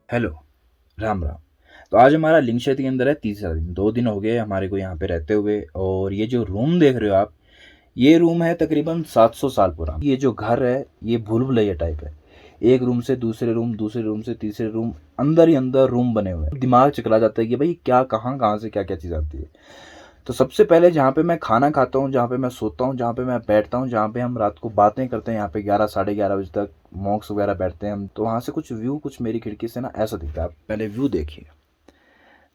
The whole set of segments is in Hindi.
हेलो, राम राम। तो आज हमारा लिंग क्षेत्र के अंदर है तीसरा दिन। 2 दिन हो गए हमारे को यहाँ पे रहते हुए। और ये जो रूम देख रहे हो आप, ये रूम है तकरीबन 700 साल पुराना। ये जो घर है ये भूल भुलैया टाइप है। एक रूम से दूसरे रूम, दूसरे रूम से तीसरे रूम, अंदर ही अंदर रूम बने हुए हैं। दिमाग चकरा जाता है कि भाई क्या, कहाँ कहाँ से क्या क्या चीज़ आती है। तो सबसे पहले जहाँ पे मैं खाना खाता हूँ, जहाँ पे मैं सोता हूँ, जहाँ पे मैं बैठता हूँ, जहाँ पे हम रात को बातें करते हैं, यहाँ पे 11 साढ़े 11 बजे तक मॉक्स वगैरह बैठते हैं हम। तो वहाँ से कुछ व्यू, कुछ मेरी खिड़की से ना ऐसा दिखता है। आप पहले व्यू देखिए।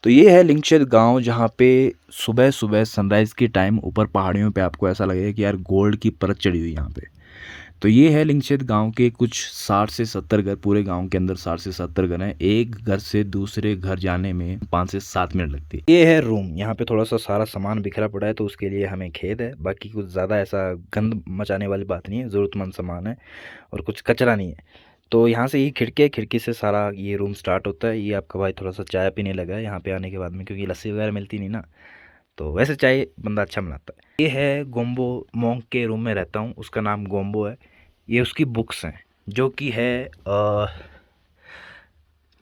तो ये है लिंगशेद गांव, जहाँ पे सुबह सुबह सनराइज़ के टाइम ऊपर पहाड़ियों पे आपको ऐसा लगेगा कि यार गोल्ड की परत चढ़ी हुई यहाँ पे। तो ये है लिंगशेद गांव के कुछ 60 से 70 घर। पूरे गांव के अंदर 60 से 70 घर हैं। एक घर से दूसरे घर जाने में 5 से 7 मिनट लगती है। ये है रूम। यहाँ पे थोड़ा सा सारा सामान बिखरा पड़ा है तो उसके लिए हमें खेद है। बाकी कुछ ज़्यादा ऐसा गंद मचाने वाली बात नहीं है, ज़रूरतमंद सामान है और कुछ कचरा नहीं है। तो यहाँ से ये खिड़की है, खिड़की से सारा ये रूम स्टार्ट होता है। ये आपका भाई थोड़ा सा चाय पीने लगा है यहाँ पे आने के बाद में, क्योंकि लस्सी वगैरह मिलती नहीं ना। तो वैसे चाय बंदा अच्छा बनाता है। ये है गोम्बो। मोंक के रूम में रहता हूँ, उसका नाम गोम्बो है। ये उसकी बुक्स हैं जो कि है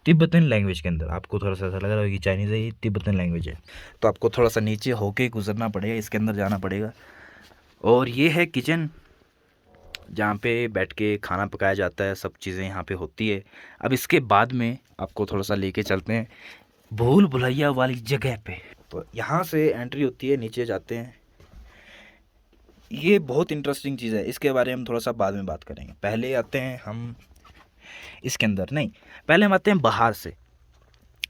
तिब्बतन लैंग्वेज के अंदर। आपको थोड़ा सा ऐसा लग रहा है कि चाइनीज़ है, ये तिब्बतन लैंग्वेज है। तो आपको थोड़ा सा नीचे होके गुजरना पड़ेगा, इसके अंदर जाना पड़ेगा। और ये है किचन, जहाँ पे बैठ के खाना पकाया जाता है, सब चीज़ें यहाँ पे होती है। अब इसके बाद में आपको थोड़ा सा लेके चलते हैं भूल भुलैया वाली जगह पे। तो यहाँ से एंट्री होती है, नीचे जाते हैं। ये बहुत इंटरेस्टिंग चीज़ है, इसके बारे में हम थोड़ा सा बाद में बात करेंगे। पहले आते हैं हम इसके अंदर, नहीं पहले हम आते हैं बाहर से।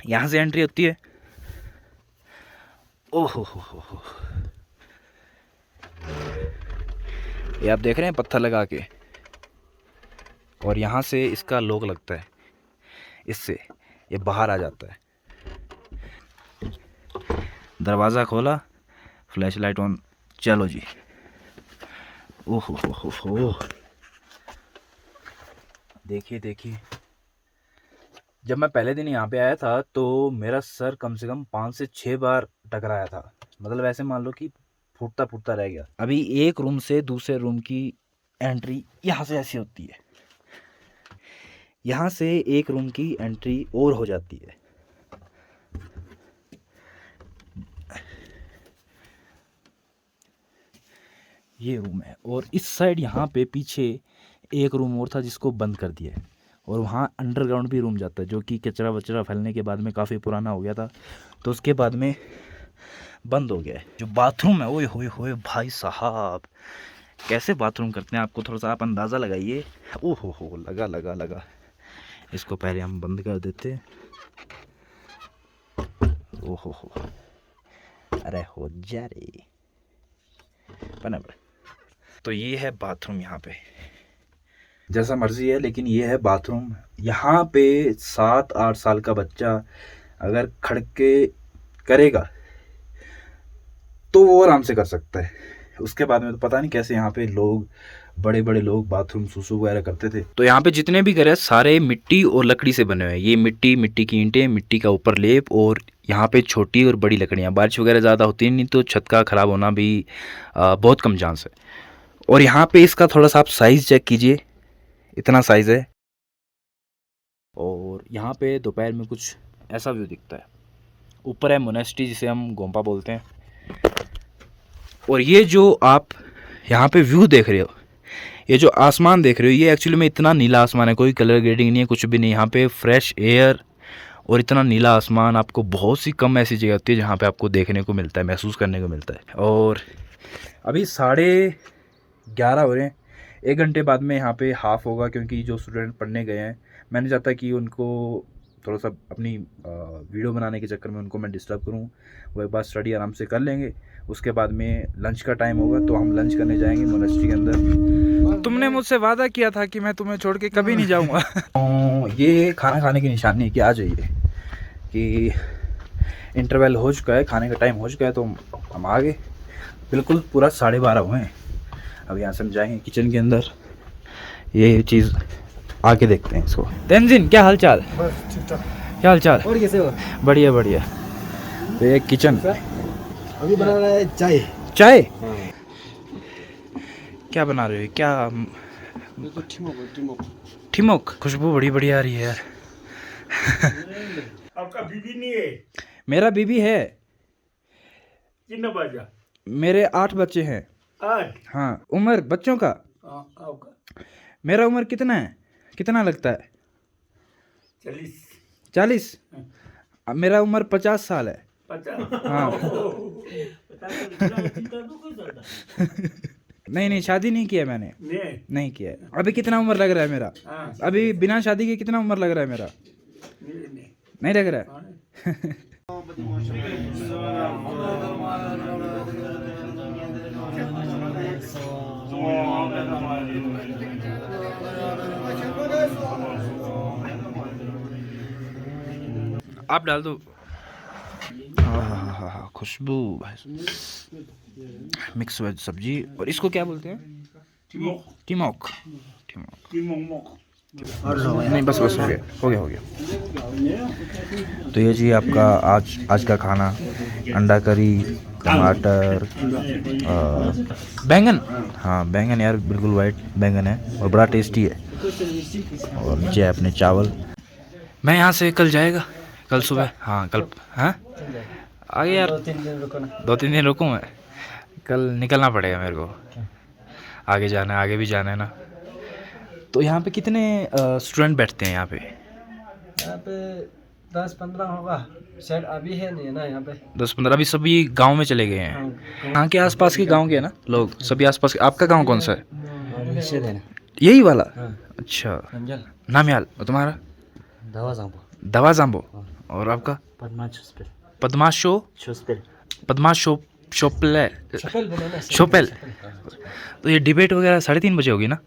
यहाँ से एंट्री होती है। ओहो हो, ये आप देख रहे हैं पत्थर लगा के, और यहाँ से इसका लॉक लगता है, इससे ये बाहर आ जाता है। दरवाज़ा खोला, फ्लैश लाइट ऑन, चलो जी। ओहो हो, देखिए देखिए। जब मैं पहले दिन यहाँ पे आया था तो मेरा सर कम से कम 5 से 6 बार टकराया था। मतलब ऐसे मान लो कि फूटता फूटता रह गया। अभी एक रूम से दूसरे रूम की एंट्री यहाँ से ऐसी होती है, यहाँ से एक रूम की एंट्री और हो जाती है। ये रूम है, और इस साइड यहाँ पे पीछे एक रूम और था जिसको बंद कर दिया है। और वहाँ अंडरग्राउंड भी रूम जाता है, जो कि कचरा वचरा फैलने के बाद में काफ़ी पुराना हो गया था, तो उसके बाद में बंद हो गया है। जो बाथरूम है, ओए होए होए भाई साहब, कैसे बाथरूम करते हैं आपको थोड़ा सा आप अंदाज़ा लगाइए। ओहो हो, लगा लगा लगा। इसको पहले हम बंद कर देते। ओहो हो, अरे हो जा रे बना। तो ये है बाथरूम यहाँ पे, जैसा मर्जी है, लेकिन ये है बाथरूम। यहाँ पे 7-8 साल का बच्चा अगर खड़ के करेगा तो वो आराम से कर सकता है। उसके बाद में तो पता नहीं कैसे यहाँ पे लोग, बड़े बड़े लोग बाथरूम सुसु वगैरह करते थे। तो यहाँ पे जितने भी घर है सारे मिट्टी और लकड़ी से बने हुए हैं। ये मिट्टी, मिट्टी की ईंटें, मिट्टी का ऊपर लेप, और यहाँ पे छोटी और बड़ी लकड़ियाँ। बारिश वगैरह ज़्यादा होती नहीं तो छत का ख़राब होना भी बहुत कम चांस है। और यहाँ पे इसका थोड़ा सा आप साइज़ चेक कीजिए, इतना साइज़ है। और यहाँ पे दोपहर में कुछ ऐसा व्यू दिखता है। ऊपर है मोनेस्ट्री, जिसे हम गोम्पा बोलते हैं। और ये जो आप यहाँ पे व्यू देख रहे हो, ये जो आसमान देख रहे हो, ये एक्चुअली में इतना नीला आसमान है, कोई कलर ग्रेडिंग नहीं है, कुछ भी नहीं। यहाँ पे फ्रेश एयर और इतना नीला आसमान, आपको बहुत सी कम ऐसी जगह होती है जहाँ पे आपको देखने को मिलता है, महसूस करने को मिलता है। और अभी 11:30 हो रहे हैं। 1 घंटे बाद में यहाँ पे हाफ़ होगा, क्योंकि जो स्टूडेंट पढ़ने गए हैं, मैं नहीं चाहता कि उनको थोड़ा सा अपनी वीडियो बनाने के चक्कर में उनको मैं डिस्टर्ब करूँ। वो एक बार स्टडी आराम से कर लेंगे। उसके बाद में लंच का टाइम होगा तो हम लंच करने जाएंगे मोनेस्ट्री के अंदर। तुमने मुझसे वादा किया था कि मैं तुम्हें छोड़ के कभी नहीं जाऊँगा। ये खाना खाने की निशानी है कि आ जाइए, कि इंटरवल हो चुका है, खाने का टाइम हो चुका है। तो हम आ गए, बिल्कुल पूरा 12:30 हुए हैं। अब यहाँ से हम जाएंगे किचन के अंदर। ये चीज़ आके देखते हैं इसको। तेंजिन, क्या हाल चाल? बस ठीक ठाक। क्या हाल चाल? और कैसे हो? बढ़िया बढ़िया। तो ये किचन, अभी बना रहा है चाय। चाय? हाँ। क्या बना रहे हो? क्या? तो ठिमोक। ठिमोक। खुशबू बड़ी बढ़िया आ रही है यार। आपका बीबी नहीं है? मेरा बीबी है, कितना बजा? मेरे 8 बच्चे हैं। आठ? हाँ, उम्र बच्चों का हाँ, आपका मेरा उम्र कितना है, कितना लगता है? 40? 40? अब मेरा उम्र 50 साल है। 50? हाँ। नहीं नहीं, शादी नहीं किया मैंने, नहीं नहीं किया है। अभी कितना उम्र लग रहा है मेरा? हाँ, अभी बिना शादी के कितना उम्र लग रहा है मेरा? नहीं नहीं लग रहा है। हाँ। आप डाल दो। खुशबू, मिक्स वेज सब्जी, और इसको क्या बोलते हैं? टिमोक? टिमोक। टिमोक टिमोक? नहीं, बस बस हो गया। तो ये जी आपका आज का खाना, अंडा करी, टमाटर, बैंगन। हाँ, बैंगन यार, बिल्कुल वाइट बैंगन है और बड़ा टेस्टी है। और नीचे है अपने चावल। मैं यहाँ से कल जाएगा, कल सुबह। हाँ कल, हाँ आगे यार 2-3 दिन रुकूँ मैं, कल निकलना पड़ेगा मेरे को, आगे जाना है, आगे भी जाना है ना। तो यहाँ पे कितने स्टूडेंट बैठते हैं यहाँ पे? यहाँ पे 10-15 होगा शायद, अभी है नहीं है ना यहाँ पे। 10-15 अभी सभी गांव में चले गए हैं। यहाँ के आसपास के गांव के हैं ना लोग, सभी आसपास के। आपका गांव कौन सा है? यही वाला? अच्छा, नामयाल। और तुम्हारा? दवा जाम्बो। और आपका? शोपेल। तो ये डिबेट वगैरह 3:30 बजे होगी ना?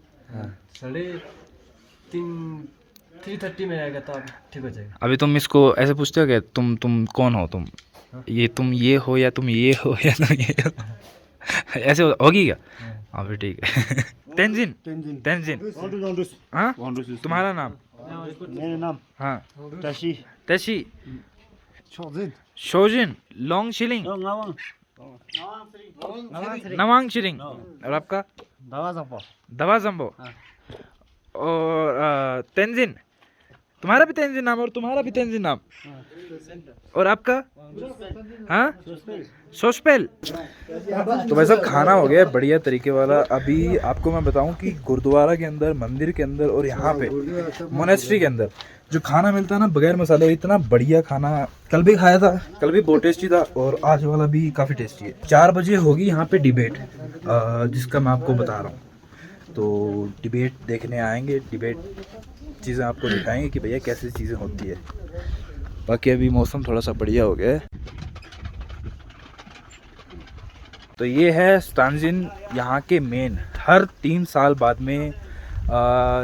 3:30 में आएगा तो ठीक हो जाएगा। अभी तुम इसको ऐसे पूछते हो कि तुम कौन हो, तुम ये हो या तुम ये हो या तुम ये हो, ऐसे होगी क्या? हाँ फिर ठीक है। तेंजिन। हाँ, तुम्हारा नाम? मेरा नाम हाँ, तशी शोजिन लोंग शिलिंग नवांग शिलिंग। और आपका? दवा जम्बो। और तेंजिन, तुम्हारा भी तेंजिन नाम और तुम्हारा भी तेंजिन नाम। और आपका? हाँ, सोशपेल। तो वैसा खाना हो गया बढ़िया तरीके वाला। अभी आपको मैं बताऊं कि गुरुद्वारा के अंदर, मंदिर के अंदर और यहाँ पे मोनेस्ट्री के अंदर जो खाना मिलता है ना बगैर मसाले, इतना बढ़िया खाना कल भी खाया था, कल भी बहुत टेस्टी था और आज वाला भी काफ़ी टेस्टी है। 4 बजे होगी यहाँ पे डिबेट, जिसका मैं आपको बता रहा हूँ। तो डिबेट देखने आएंगे, डिबेट चीज़ें आपको दिखाएंगे कि भैया कैसी चीज़ें होती है। बाकी अभी मौसम थोड़ा सा बढ़िया हो गया है। तो ये है स्तांजिन, यहाँ के मेन। हर 3 साल बाद में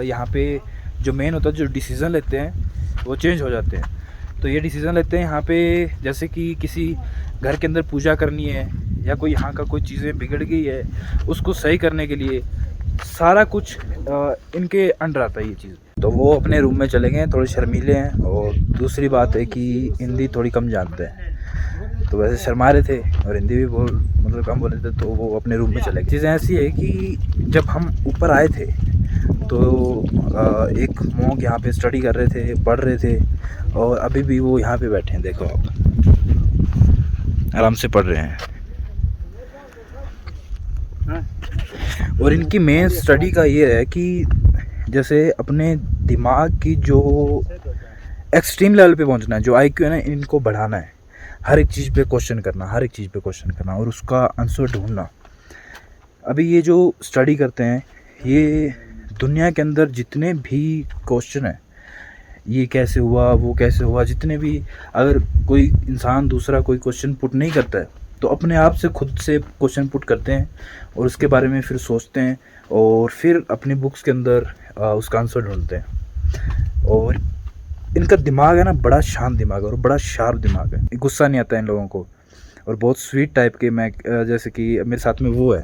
यहाँ पे जो मेन होता है, जो डिसीज़न लेते हैं वो चेंज हो जाते हैं। तो ये डिसीज़न लेते हैं यहाँ पे, जैसे कि किसी घर के अंदर पूजा करनी है या कोई यहाँ का कोई चीज़ें बिगड़ गई है उसको सही करने के लिए सारा कुछ इनके अंडर आता है ये चीज़। तो वो अपने रूम में चले गए हैं, थोड़े शर्मीले हैं। और दूसरी बात है कि हिंदी थोड़ी कम जानते हैं, तो वैसे शर्मा रहे थे और हिंदी भी मतलब कम बोल रहे थे, तो वो अपने रूम में चले गए। चीज़ें ऐसी है कि जब हम ऊपर आए थे तो एक मॉन्क यहाँ पे स्टडी कर रहे थे, पढ़ रहे थे, और अभी भी वो यहाँ पे बैठे हैं। देखो आप, आराम से पढ़ रहे हैं। और इनकी मेन स्टडी का ये है कि जैसे अपने दिमाग की जो एक्सट्रीम लेवल पे पहुंचना है, जो आईक्यू है ना, इनको बढ़ाना है। हर एक चीज़ पे क्वेश्चन करना, हर एक चीज़ पे क्वेश्चन करना और उसका आंसर ढूंढना। अभी ये जो स्टडी करते हैं, ये दुनिया के अंदर जितने भी क्वेश्चन हैं, ये कैसे हुआ, वो कैसे हुआ, जितने भी, अगर कोई इंसान दूसरा कोई क्वेश्चन पुट नहीं करता है तो अपने आप से खुद से क्वेश्चन पुट करते हैं और उसके बारे में फिर सोचते हैं और फिर अपनी बुक्स के अंदर उसका आंसर ढूंढते हैं। और इनका दिमाग है ना, बड़ा शांत दिमाग है और बड़ा शार्प दिमाग है। गुस्सा नहीं आता इन लोगों को और बहुत स्वीट टाइप के। मैं जैसे कि मेरे साथ में वो है,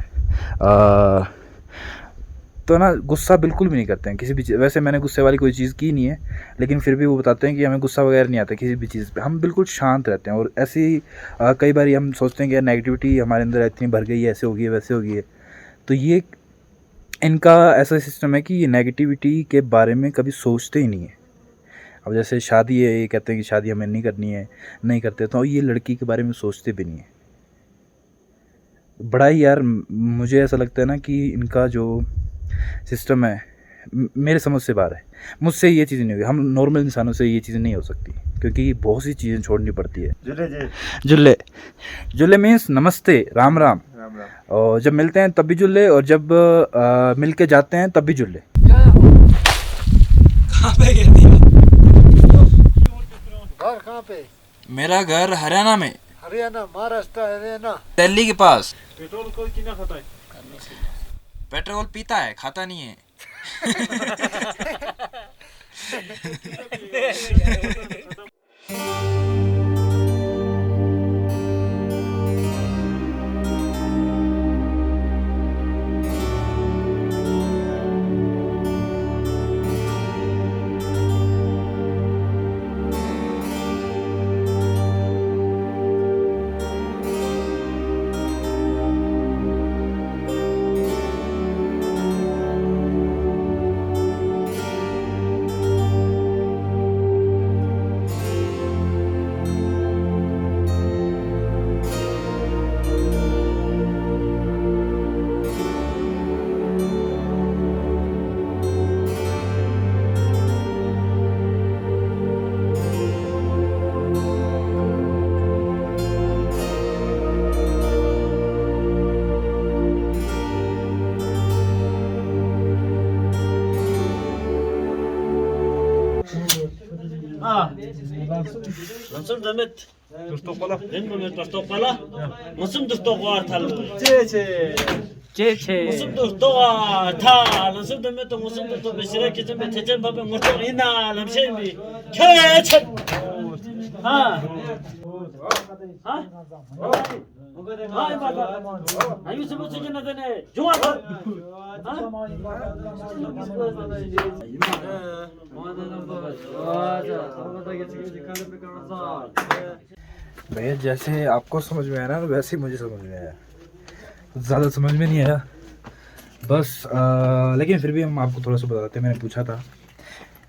तो ना गुस्सा बिल्कुल भी नहीं करते हैं किसी भी चीज़। वैसे मैंने गुस्से वाली कोई चीज़ की नहीं है, लेकिन फिर भी वो बताते हैं कि हमें गुस्सा वगैरह नहीं आता किसी भी चीज़ पे, हम बिल्कुल शांत रहते हैं। और ऐसी कई बार हम सोचते हैं कि यार नेगेटिविटी हमारे अंदर इतनी भर गई है, ऐसे हो गई है, वैसे हो गई है। तो ये इनका ऐसा सिस्टम है कि ये नेगेटिविटी के बारे में कभी सोचते ही नहीं है। अब जैसे शादी है, ये कहते हैं कि शादी हमें नहीं करनी है, नहीं करते, तो ये लड़की के बारे में सोचते भी नहीं है। बड़ा ही यार मुझे ऐसा लगता है ना कि इनका जो सिस्टम है मेरे समझ से बाहर है। मुझसे ये चीज़ नहीं होगी, हम नॉर्मल इंसानों से ये चीज़ नहीं हो सकती, क्योंकि बहुत सी चीज़ें छोड़नी पड़ती है। जुल्ले जुल्ले मीन्स नमस्ते, राम राम। और जब मिलते हैं तब भी जुल्ले, और जब मिल के जाते हैं तब भी जुल्ले। घर कहाँ पे? मेरा घर हरियाणा में, हरियाणा, महाराष्ट्र, हरियाणा। दिल्ली के पास। पेट्रोल को कितना खाता है? पेट्रोल पीता है, खाता नहीं है। Nasıl Demet? Tostokpala. Değil mi Tostokpala? Nasıl Tostokpala tal? Çeçe. Nasıl Tostokpala tal? Nasıl Demet? Nasıl Tostokpala? Beşire kesin bir tecen baba mutlu ina lam şey mi? Keçen. Ha. Ha? Hay baba. Ayu sebut sejen adane. Jual. Ha? भैया जैसे आपको समझ में आया ना, वैसे ही मुझे समझ में आया। ज़्यादा समझ में नहीं आया बस, लेकिन फिर भी हम आपको थोड़ा सा बताते हैं। मैंने पूछा था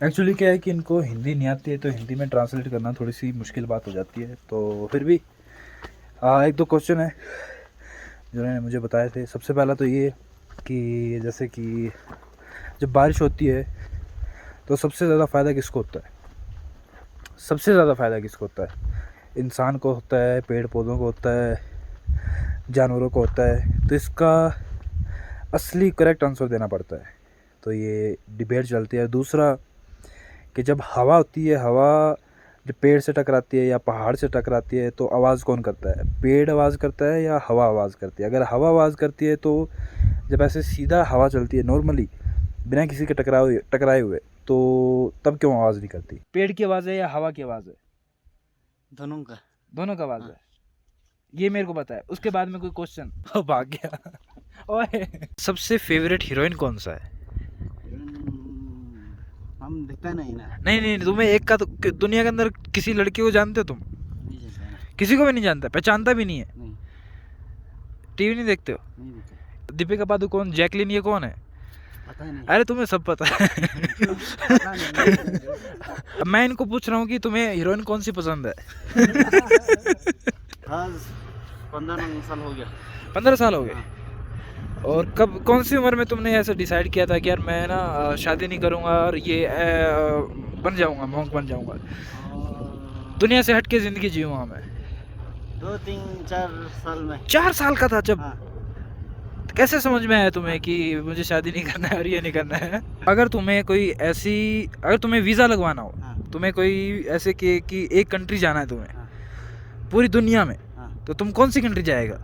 एक्चुअली क्या है कि इनको हिंदी नहीं आती है, तो हिंदी में ट्रांसलेट करना थोड़ी सी मुश्किल बात हो जाती है। तो फिर भी एक दो क्वेश्चन है जो उन्होंने मुझे बताए थे। सबसे पहला तो ये कि जैसे कि जब बारिश होती है तो सबसे ज़्यादा फ़ायदा किसको होता है? सबसे ज़्यादा फ़ायदा किसको होता है? इंसान को होता है, पेड़ पौधों को होता है, जानवरों को होता है। तो इसका असली करेक्ट आंसर देना पड़ता है, तो ये डिबेट चलती है। दूसरा कि जब हवा होती है, हवा जब पेड़ से टकराती है या पहाड़ से टकराती है तो आवाज़ कौन करता है? पेड़ आवाज़ करता है या हवा आवाज़ करती है? अगर हवा आवाज़ करती है तो जब ऐसे सीधा हवा चलती है नॉर्मली बिना किसी के टकराए हुए, तो तब क्यों आवाज़ नहीं करती? पेड़ की आवाज़ है या हवा की आवाज़ है? दोनों का आवाज़ है, ये मेरे को पता है। उसके बाद में कोई क्वेश्चन भाग गया। ओए, सबसे फेवरेट हीरोइन कौन सा है? हम दिखता नहीं ना। नहीं, तुम्हें एक का तो दुनिया के अंदर किसी लड़की को जानते हो तुम? किसी को भी नहीं जानता, पहचानता भी नहीं है? टीवी नहीं देखते हो? दीपिका पादुकोण, जैकलिन, ये कौन है? पता नहीं। अरे तुम्हें सब पता है। अब मैं इनको पूछ रहा हूँ कि तुम्हें हीरोइन कौन सी पसंद है? 15 साल हो गया। 15 साल हो गए। और कब, कौन सी उम्र में तुमने ऐसा डिसाइड किया था कि यार मैं ना शादी नहीं करूँगा और ये बन जाऊँगा, मॉन्क बन जाऊँगा, दुनिया से हट के ज़िंदगी जीऊँगा मैं? 2-3-4 साल में। 4 साल का था जब? हाँ। कैसे समझ में आया तुम्हें कि मुझे शादी नहीं करना है और ये नहीं करना है? अगर तुम्हें कोई ऐसी, अगर तुम्हें वीज़ा लगवाना हो, हाँ। तुम्हें कोई ऐसे कि एक कंट्री जाना है तुम्हें, हाँ। पूरी दुनिया में, हाँ। तो तुम कौन सी कंट्री जाएगा?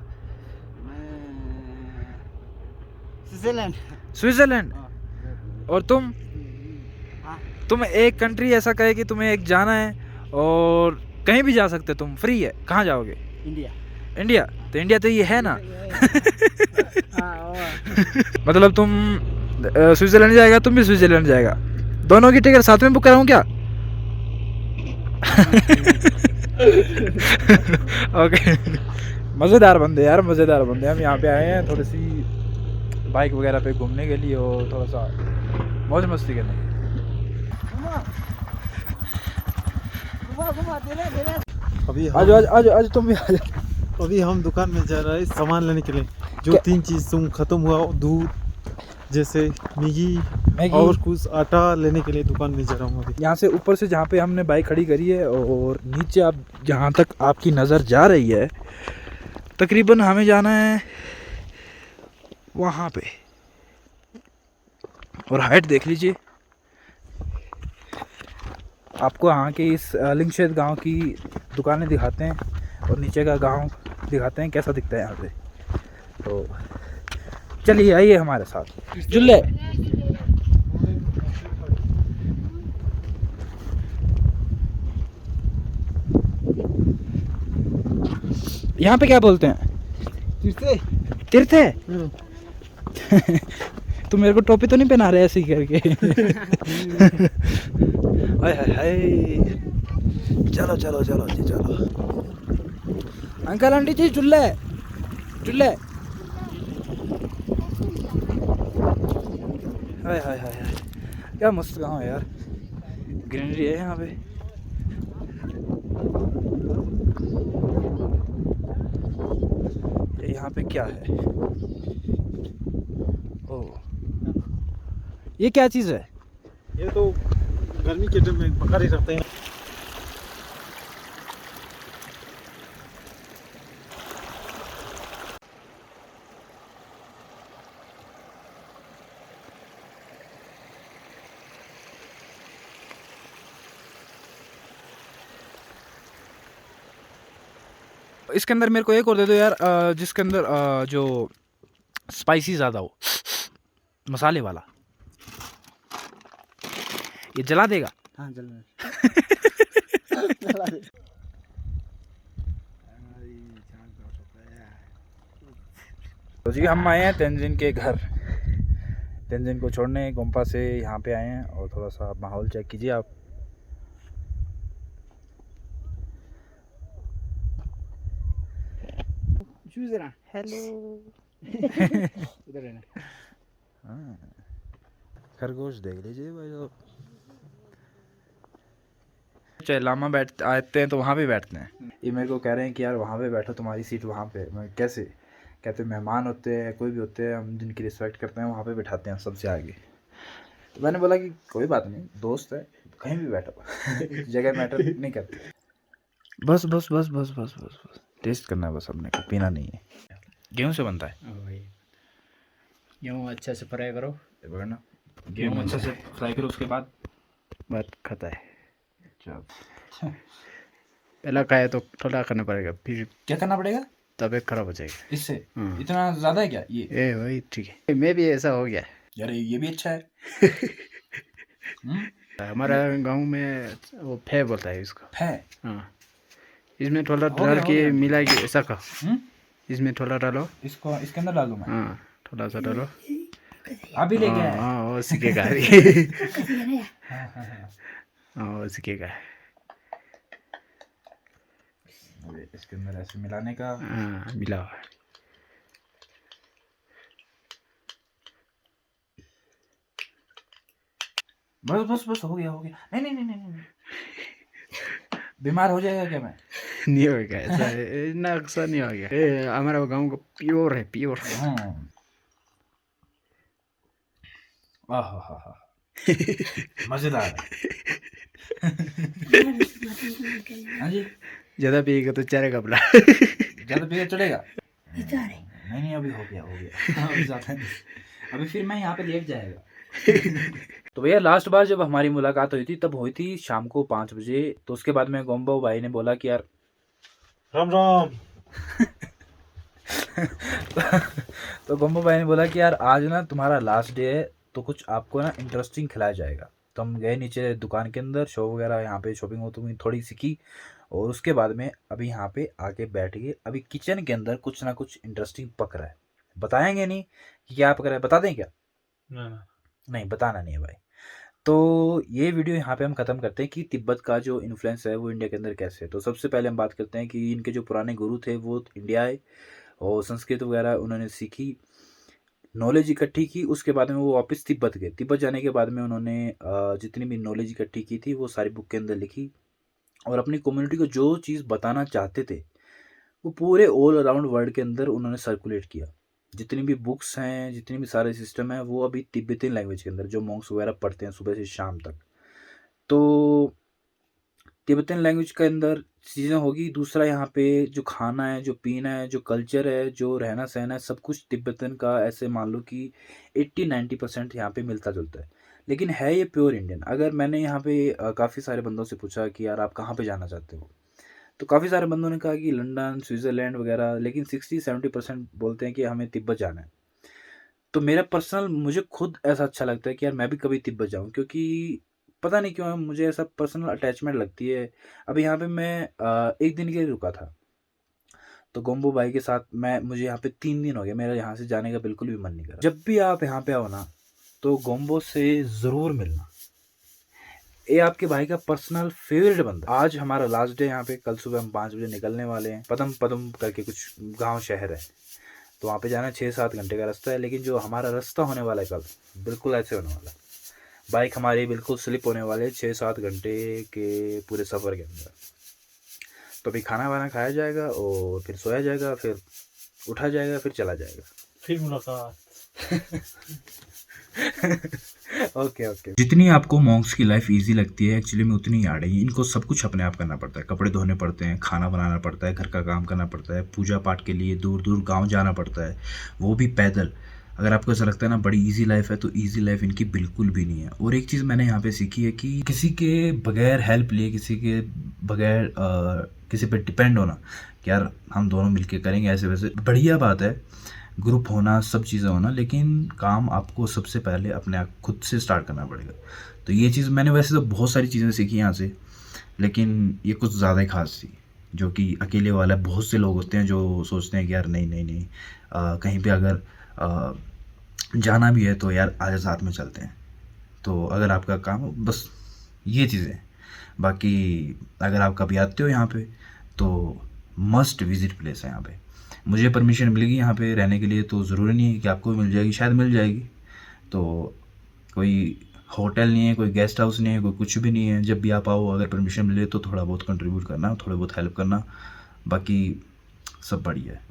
स्विट्जरलैंड। स्विट्जरलैंड। हाँ। और तुम? हाँ। तुम एक कंट्री ऐसा कहे कि तुम्हें एक जाना है और कहीं भी जा सकते, तुम फ्री है, कहाँ जाओगे? इंडिया। इंडिया? तो इंडिया तो ये है ना। मतलब तुम स्विट्जरलैंड जाएगा, तुम भी स्विट्जरलैंड जाएगा, दोनों की टिकट साथ में बुक कराऊं क्या? ओके। मज़ेदार बंदे यार, मज़ेदार बंदे। हम यहाँ पे आए हैं थोड़ी सी बाइक वगैरह पे घूमने के लिए और थोड़ा सा मौज मस्ती करने के लिए। अभी आज आज आज आज तुम भी आ जाओ। अभी हम दुकान में जा रहे हैं सामान लेने के लिए। जो 3 चीज तुम खत्म हुआ, दूध जैसे मैगी और कुछ आटा लेने के लिए दुकान में जा रहा हूँ अभी। यहाँ से ऊपर से जहाँ पे हमने बाइक खड़ी करी है और नीचे आप जहाँ तक आपकी नज़र जा रही है, तकरीबन हमें जाना है वहाँ पे। और हाइट देख लीजिए, आपको यहाँ के इस लिंगशेद गांव की दुकानें दिखाते हैं और नीचे का गांव दिखाते हैं कैसा दिखता है यहाँ पे। तो चलिए आइए हमारे साथ। जुल्ले यहाँ पे क्या बोलते हैं? तीर्थ है। तुम मेरे को टोपी तो नहीं पहना रहे ऐसे ही करके? हाय हाय हाय। चलो चलो चलो जी चलो। अंकल आंटी जी चुल्ले चुल्ले। हाय हाय हाय हाय, क्या मस्त गाँव है यार, ग्रीनरी है यहाँ पे। यहाँ पे क्या है? ओह, ये क्या चीज़ है? ये तो गर्मी के टाइम में बकरी रखते हैं। इसके अंदर मेरे को एक और दे दो यार, जिसके अंदर जो स्पाइसी ज़्यादा हो, मसाले वाला। ये जला देगा? हाँ जल्दी। तो जी हम आए हैं तेंजिन के घर। तेंजिन को छोड़ने गोम्पा से यहाँ पे आए हैं और थोड़ा सा माहौल चेक कीजिए आप। हेलो। इधर है ना। हाँ, खरगोश देख लीजिए भाई साहब। चाहे लामा बैठ आते हैं तो वहाँ पे बैठते हैं। ये मेरे को कह रहे हैं कि यार वहाँ पे बैठो, तुम्हारी सीट वहाँ पे। मैं कैसे? कहते मेहमान होते हैं, कोई भी होते हैं, हम जिनकी रिस्पेक्ट करते हैं वहाँ पे बैठाते हैं सबसे आगे। तो मैंने बोला कि कोई बात नहीं, दोस्त है, कहीं भी बैठो। जगह मैटर नहीं करती। बस बस बस बस बस बस बस टेस्ट करना है बस, अपने को पीना नहीं है। गेहूँ से बनता है। गेहूँ अच्छे से फ्राई करो। ना गेहूँ अच्छे से फ्राई करो, उसके बाद बात खाता है। अच्छा, पहला खाया तो थोड़ा करना पड़ेगा, फिर क्या करना पड़ेगा? तबीयत खराब हो जाएगी। इससे इतना ज़्यादा है क्या ये? वही ठीक है। मैं भी ऐसा हो गया। यार ये भी अच्छा है। हमारा गांव में वो फे बोलता है इसको। फे? हाँ, इसमें थोड़ा हो डाल गया, के हो गया। मिला के ऐसा का। इसमें थोड़ा डालो। इसको इसके अंदर डालूं मैं? हाँ, थोड़ा सा डालो। अभी ले गया है। हाँ, वो सीखेगा अभी। हाँ, वो सीखेगा। इसके अंदर ऐसे मिलाने का। हाँ, मिला। बस बस बस हो गया हो गया। नहीं नहीं नहीं नहीं नहीं। बीमार हो जाएगा क्या मैं? नहीं होगा ऐसा, इतना अक्सर नहीं होगा। हमारा गांव का प्योर है, प्योर। आहा मजेदार। हाँ जी, ज्यादा पिएगा तो चलेगा अपना। ज्यादा पिएगा चलेगा? नहीं नहीं, अभी हो गया हो गया। अभी ज्यादा नहीं, अभी फिर मैं यहाँ पे लेट जाएगा। तो भैया लास्ट बार जब हमारी मुलाकात हुई थी तब हुई थी शाम को 5 बजे। तो उसके बाद में गोम्बो भाई ने बोला कि यार राम राम। तो गोम्बो भाई ने बोला कि यार आज ना तुम्हारा लास्ट डे है, तो कुछ आपको ना इंटरेस्टिंग खिलाया जाएगा। तो हम गए नीचे दुकान के अंदर, शो वगैरह यहाँ पे शॉपिंग हो थोड़ी सी की, और उसके बाद में अभी यहाँ पे आके बैठ गए। अभी किचन के अंदर कुछ ना कुछ इंटरेस्टिंग पक रहा है। बताएंगे नहीं कि क्या पक रहा है, बता दें क्या? नहीं बताना नहीं है भाई। तो ये वीडियो यहाँ पे हम ख़त्म करते हैं कि तिब्बत का जो इन्फ्लुएंस है वो इंडिया के अंदर कैसे है। तो सबसे पहले हम बात करते हैं कि इनके जो पुराने गुरु थे वो इंडिया आए और संस्कृत वगैरह उन्होंने सीखी, नॉलेज इकट्ठी की। उसके बाद में वो वापस तिब्बत गए। तिब्बत जाने के बाद में उन्होंने जितनी भी नॉलेज इकट्ठी की थी वो सारी बुक के अंदर लिखी, और अपनी कम्युनिटी को जो चीज़ बताना चाहते थे वो पूरे ऑल अराउंड वर्ल्ड के अंदर उन्होंने सर्कुलेट किया। जितनी भी बुक्स हैं, जितनी भी सारे सिस्टम हैं, वो अभी तिब्बतन लैंग्वेज के अंदर जो मॉन्क्स वगैरह पढ़ते हैं सुबह से शाम तक, तो तिब्बतन लैंग्वेज के अंदर चीज़ें होगी। दूसरा यहाँ पे जो खाना है, जो पीना है, जो कल्चर है, जो रहना सहना है, सब कुछ तिब्बतन का ऐसे मान लो कि 80-90% यहाँ पे मिलता जुलता है, लेकिन है ये प्योर इंडियन। अगर मैंने यहाँ पे काफ़ी सारे बंदों से पूछा कि यार आप कहाँ पे जाना चाहते हो, तो काफ़ी सारे बंदों ने कहा कि लंदन, स्विट्ज़रलैंड वगैरह, लेकिन 60-70% बोलते हैं कि हमें तिब्बत जाना है। तो मेरा पर्सनल, मुझे खुद ऐसा अच्छा लगता है कि यार मैं भी कभी तिब्बत जाऊँ, क्योंकि पता नहीं क्यों मुझे ऐसा पर्सनल अटैचमेंट लगती है। अब यहाँ पे मैं 1 दिन के लिए रुका था, तो गोम्बो भाई के साथ मुझे यहाँ पे 3 दिन हो गए, मेरा यहाँ से जाने का बिल्कुल भी मन नहीं कर रहा। जब भी आप यहाँ पे आओ ना, तो गोम्बो से ज़रूर मिलना। ये आपके भाई का पर्सनल फेवरेट बंदा। आज हमारा लास्ट डे यहाँ पे, कल सुबह हम 5 बजे निकलने वाले हैं। पदम करके कुछ गांव शहर है, तो वहाँ पे जाना 6-7 घंटे का रास्ता है, लेकिन जो हमारा रास्ता होने वाला है कल, बिल्कुल ऐसे होने वाला है। बाइक हमारी बिल्कुल स्लिप होने वाले 6-7 घंटे के पूरे सफ़र के अंदर। तो अभी खाना वाना खाया जाएगा और फिर सोया जाएगा, फिर उठा जाएगा, फिर चला जाएगा, फिर मुलाकात। ओके। जितनी आपको मॉन्क्स की लाइफ इजी लगती है, एक्चुअली में उतनी हार्ड है। इनको सब कुछ अपने आप करना पड़ता है, कपड़े धोने पड़ते हैं, खाना बनाना पड़ता है, घर का काम करना पड़ता है, पूजा पाठ के लिए दूर दूर गांव जाना पड़ता है, वो भी पैदल। अगर आपको ऐसा लगता है ना बड़ी इजी लाइफ है, तो इजी लाइफ इनकी बिल्कुल भी नहीं है। और एक चीज़ मैंने यहाँ पे सीखी है कि किसी के बगैर हेल्प लिए, किसी के बगैर किसी पे डिपेंड होना कि यार हम दोनों मिलके करेंगे ऐसे वैसे, बढ़िया बात है, ग्रुप होना, सब चीज़ें होना, लेकिन काम आपको सबसे पहले अपने आप खुद से स्टार्ट करना पड़ेगा। तो ये चीज़ मैंने वैसे तो बहुत सारी चीज़ें सीखी यहाँ से, लेकिन ये कुछ ज़्यादा ही खास थी, जो कि अकेले वाला। बहुत से लोग होते हैं जो सोचते हैं कि यार नहीं कहीं पे अगर जाना भी है तो यार आज साथ में चलते हैं। तो अगर आपका काम बस ये चीज़ें, बाकी अगर आप कभी आते हो यहाँ पे तो मस्ट विज़िट प्लेस है यहाँ पे। मुझे परमिशन मिलेगी यहाँ पे रहने के लिए, तो ज़रूरी नहीं है कि आपको मिल जाएगी, शायद मिल जाएगी। तो कोई होटल नहीं है, कोई गेस्ट हाउस नहीं है, कोई कुछ भी नहीं है। जब भी आप आओ, अगर परमिशन मिले तो थोड़ा बहुत कंट्रीब्यूट करना, थोड़ा बहुत हेल्प करना, बाकी सब बढ़िया है।